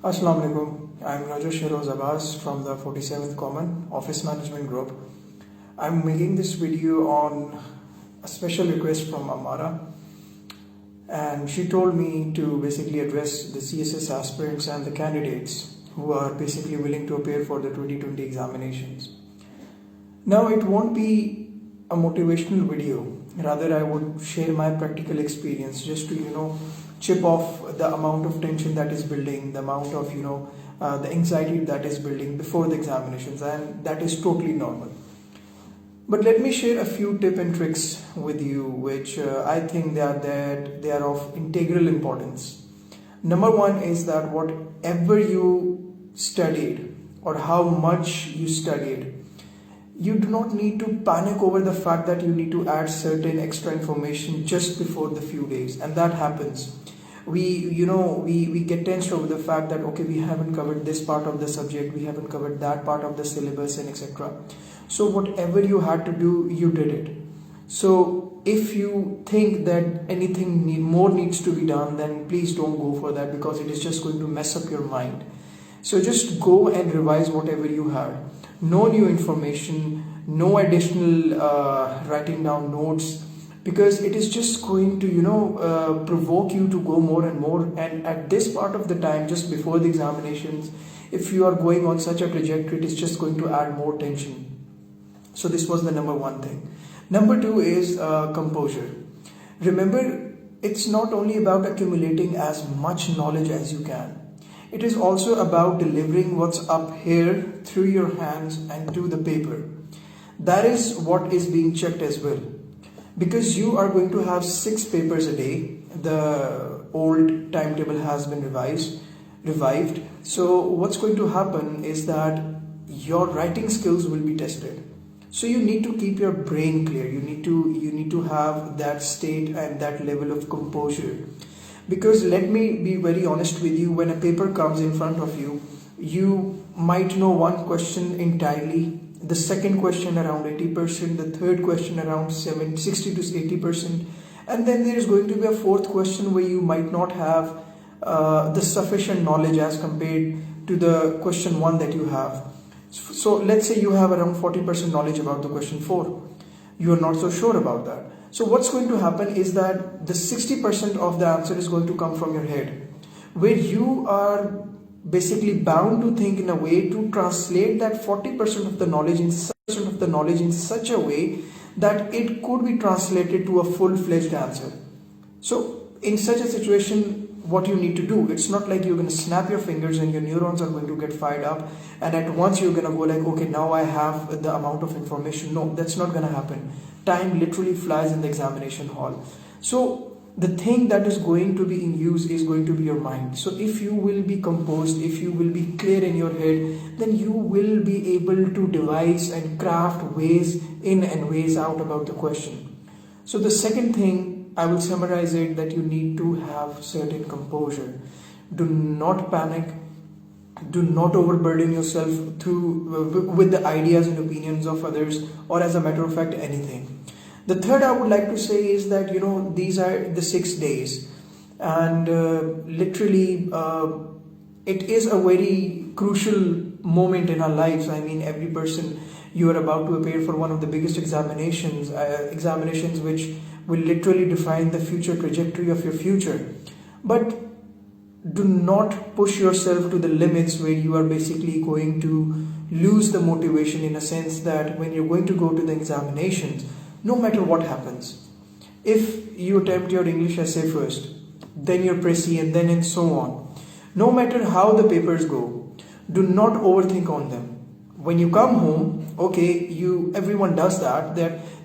Assalamu alaikum. I'm Raja Shahroze Abbas from the 47th Common Office Management Group. I'm making this video on a special request from Amara, and she told me to basically address the CSS aspirants and the candidates who are basically willing to appear for the 2020 examinations. Now, it won't be a motivational video. Rather, I would share my practical experience just to chip off the amount of tension that is building, the amount of the anxiety that is building before the examinations, and that is totally normal. But let me share a few tips and tricks with you, which I think they are of integral importance. Number one is that whatever you studied or how much you studied, you do not need to panic over the fact that you need to add certain extra information just before the few days, and that happens. We get tensed over the fact that okay, we haven't covered this part of the subject, we haven't covered that part of the syllabus, and etc. So whatever you had to do, you did it. So if you think that anything more needs to be done, then please don't go for that, because it is just going to mess up your mind. So just go and revise whatever you had. No new information, no additional writing down notes, because it is just going to provoke you to go more and more. And at this part of the time, just before the examinations, if you are going on such a trajectory, it is just going to add more tension. So this was the number one thing. Number two is composure. Remember, it's not only about accumulating as much knowledge as you can. It is also about delivering what's up here through your hands and to the paper. That is what is being checked as well. Because you are going to have 6 papers a day. The old timetable has been revived. So what's going to happen is that your writing skills will be tested. So you need to keep your brain clear. You need to have that state and that level of composure. Because let me be very honest with you, when a paper comes in front of you, you might know one question entirely, the second question around 80%, the third question around 60 to 80%, and then there is going to be a fourth question where you might not have the sufficient knowledge as compared to the question 1 that you have. So let's say you have around 40% knowledge about the question 4. You are not so sure about that. So what's going to happen is that the 60% of the answer is going to come from your head, where you are basically bound to think in a way to translate that 40% of the knowledge in such a way that it could be translated to a full-fledged answer. So in such a situation, what you need to do, it's not like you're going to snap your fingers and your neurons are going to get fired up and at once you're going to go like, okay, now I have the amount of information. No, that's not going to happen. Time literally flies in the examination hall. So the thing that is going to be in use is going to be your mind. So if you will be composed, if you will be clear in your head, then you will be able to devise and craft ways in and ways out about the question. So the second thing, I will summarize it, that you need to have certain composure. Do not panic. Do not overburden yourself with the ideas and opinions of others, or as a matter of fact, anything. The third I would like to say is that, these are the 6 days, and literally it is a very crucial moment in our lives. I mean, every person, you are about to appear for one of the biggest examinations which will literally define the future trajectory of your future. But do not push yourself to the limits where you are basically going to lose the motivation, in a sense that when you're going to go to the examinations, no matter what happens, if you attempt your English essay first, then your Pressy, and so on, no matter how the papers go, do not overthink on them. When you come home, okay, everyone does that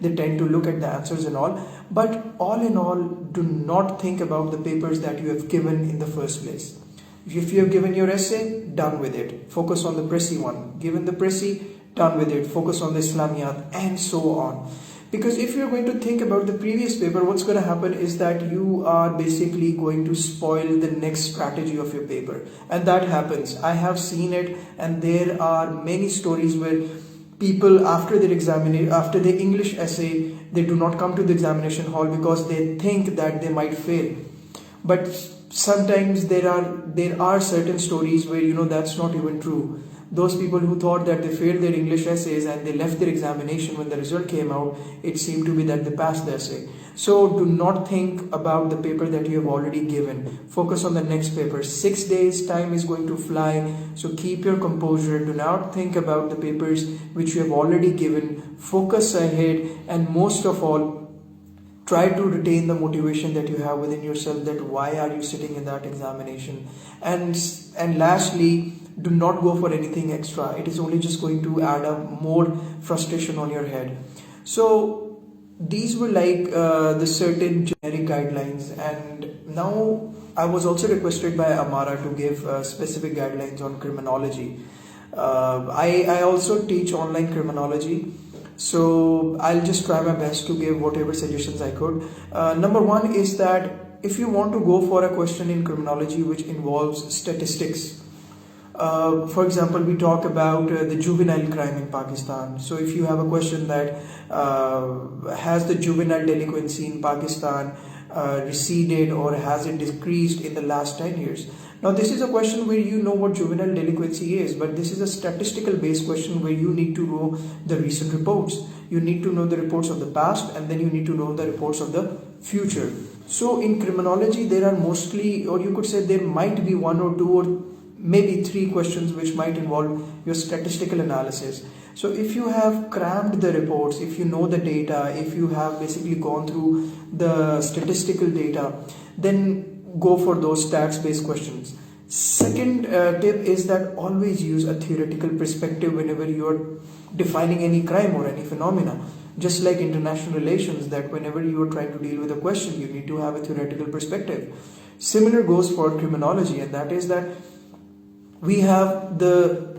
they tend to look at the answers and all, but all in all, do not think about the papers that you have given in the first place. If you have given your essay, done with it. Focus on the Pressy one. Given the Pressy, done with it. Focus on the Islamiyat, and so on. Because if you're going to think about the previous paper, what's going to happen is that you are basically going to spoil the next strategy of your paper. And that happens. I have seen it, and there are many stories where people, after their English essay, they do not come to the examination hall because they think that they might fail. But sometimes there are certain stories where that's not even true. Those people who thought that they failed their English essays and they left their examination, when the result came out, it seemed to be that they passed the essay. So do not think about the paper that you have already given. Focus on the next paper. 6 days time is going to fly, so keep your composure. Do not think about the papers which you have already given. Focus ahead, and most of all, try to retain the motivation that you have within yourself, that why are you sitting in that examination. And lastly, do not go for anything extra. It is only just going to add up more frustration on your head. So these were like the certain generic guidelines, and now I was also requested by Amara to give specific guidelines on criminology. I also teach online criminology, so I'll just try my best to give whatever suggestions I could. Number one is that if you want to go for a question in criminology which involves statistics, for example, we talk about the juvenile crime in Pakistan. So if you have a question that has the juvenile delinquency in Pakistan receded or has it decreased in the last 10 years? Now this is a question where you know what juvenile delinquency is, but this is a statistical based question where you need to know the recent reports. You need to know the reports of the past, and then you need to know the reports of the future. So in criminology there are mostly, or you could say there might be one or two or maybe three questions which might involve your statistical analysis. So if you have crammed the reports, if you know the data, if you have basically gone through the statistical data, then go for those stats based questions. Second tip is that always use a theoretical perspective whenever you are defining any crime or any phenomena. Just like international relations, that whenever you are trying to deal with a question, you need to have a theoretical perspective. Similar goes for criminology, and that is that we have the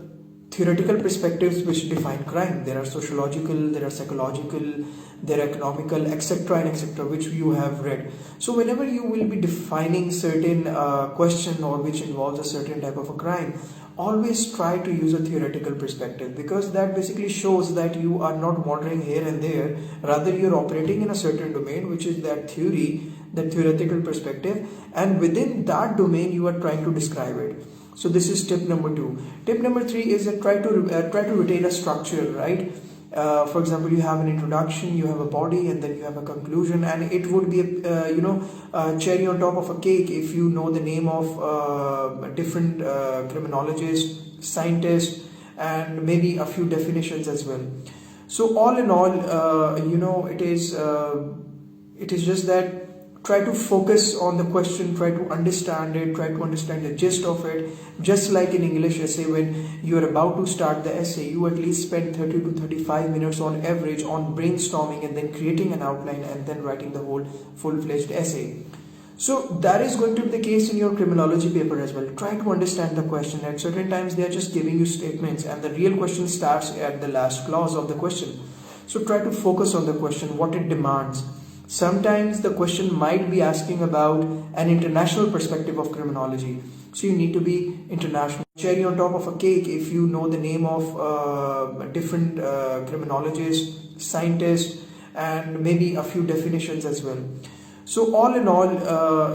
theoretical perspectives which define crime. There are sociological, there are psychological, there are economical, etc. and etc. which you have read. So whenever you will be defining certain question or which involves a certain type of a crime, always try to use a theoretical perspective, because that basically shows that you are not wandering here and there. Rather, you're operating in a certain domain, which is that theory, that theoretical perspective, and within that domain you are trying to describe it. So this is tip number 2. Tip number 3 is that try to retain a structure, right? For example, you have an introduction, you have a body, and then you have a conclusion, and it would be a cherry on top of a cake if you know the name of different criminologists, scientists, and maybe a few definitions as well. So all in all, it is just that try to focus on the question, try to understand it, try to understand the gist of it. Just like in English essay, when you are about to start the essay, you at least spend 30 to 35 minutes on average on brainstorming and then creating an outline and then writing the whole full-fledged essay. So that is going to be the case in your criminology paper as well. Try to understand the question. At certain times they are just giving you statements, and the real question starts at the last clause of the question. So try to focus on the question, what it demands. Sometimes the question might be asking about an international perspective of criminology. So you need to be international. Cherry on top of a cake if you know the name of different criminologists, scientists, and maybe a few definitions as well. So all in all,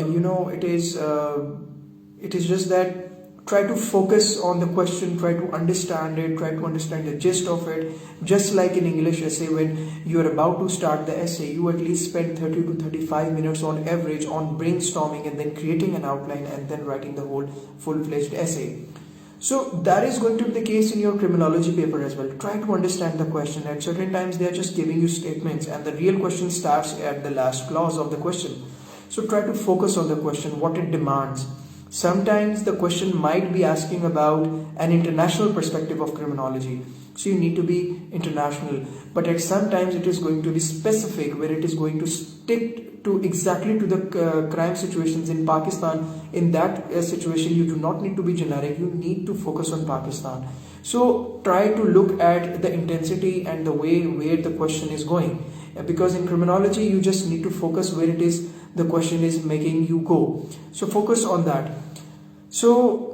it is just that try to focus on the question, try to understand it, try to understand the gist of it. Just like in English essay, when you are about to start the essay, you at least spend 30 to 35 minutes on average on brainstorming and then creating an outline and then writing the whole full-fledged essay. So that is going to be the case in your criminology paper as well. Try to understand the question. At certain times they are just giving you statements, and the real question starts at the last clause of the question. So try to focus on the question, what it demands. Sometimes the question might be asking about an international perspective of criminology. So you need to be international. But at sometimes it is going to be specific, where it is going to stick to exactly to the crime situations in Pakistan. In that situation, you do not need to be generic. You need to focus on Pakistan. So try to look at the intensity and the way where the question is going. Because in criminology, you just need to focus where it is the question is making you go. So focus on that. So,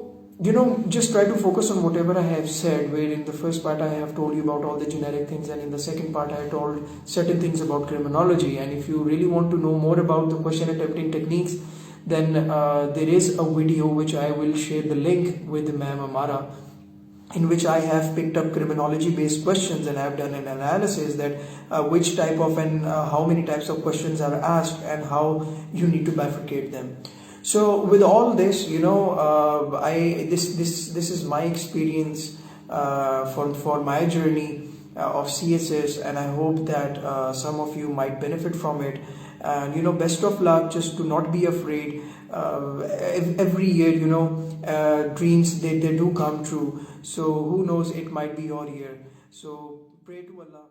just try to focus on whatever I have said, where in the first part I have told you about all the generic things, and in the second part I told certain things about criminology. And if you really want to know more about the question attempting techniques, then there is a video which I will share the link with Ma'am Amara, in which I have picked up criminology based questions, and I have done an analysis that which type of and how many types of questions are asked and how you need to bifurcate them. So with all this, this is my experience for my journey of CSS, and I hope that some of you might benefit from it. And best of luck. Just do not be afraid. Every year, dreams they do come true. So who knows, it might be your year. So pray to Allah.